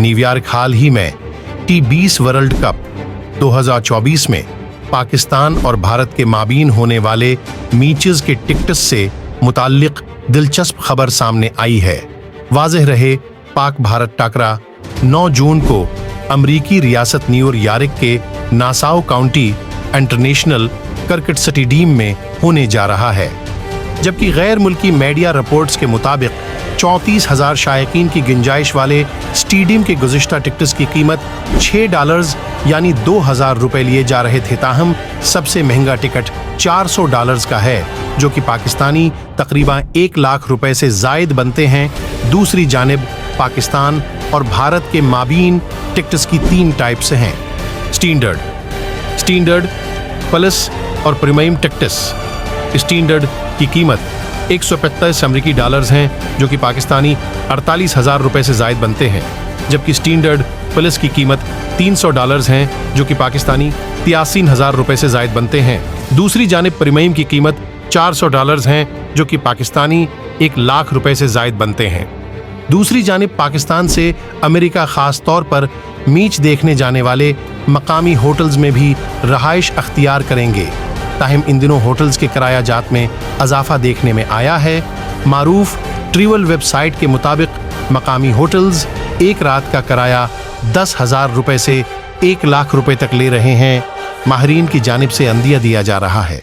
New York हाल ही में T20 world cup 2024 में पाकिस्तान और भारत के माबीन होने वाले मैचेस के टिकट्स से मुताल्लिक दिलचस्प खबर सामने आई है। वाज़ेह रहे, पाक भारत टाकरा 9 जून को अमरीकी रियासत न्यूयॉर्क के Nassau county international cricket stadium में होने जा रहा है, जबकि गैर मुल्की मीडिया रिपोर्ट्स के मुताबिक 34,000 शायकीन की गुंजाइश वाले स्टेडियम के गुज़िश्ता टिकट्स की कीमत $6 यानी 2,000 रुपए लिए जा रहे थे। ताहम सबसे महंगा टिकट $400 का है, जो कि पाकिस्तानी तकरीबन 1 लाख रुपए से जायद बनते हैं। दूसरी जानिब पाकिस्तान और भारत के माबीन टिकट्स की 3 टाइप्स हैं: स्टैंडर्ड, प्लस और प्रीमियम टिकट्स। स्टैंडर्ड की कीमत $135 हैं, जो कि पाकिस्तानी 48,000 रुपए से जायद बनते हैं, जबकि स्टैंडर्ड प्लस की कीमत $300 हैं, जो कि पाकिस्तानी 83,000 रुपए से जायद बनते हैं। दूसरी जानिब प्रीमियम की कीमत $400 हैं, जो कि पाकिस्तानी 1 लाख रुपए से जायद बनते हैं। दूसरी जानिब पाकिस्तान से अमेरिका खास तौर पर मैच देखने जाने वाले मकामी होटल्स में भी रहाइश अख्तियार करेंगे। ताहम इन दिनों होटल्स के किराया जात में इजाफा देखने में आया है। मारूफ ट्रैवल वेबसाइट के मुताबिक मकामी होटल्स एक रात का किराया 10,000 रुपए से 1 लाख रुपए तक ले रहे हैं। माहरीन की जानिब से अंदिया दिया जा रहा है।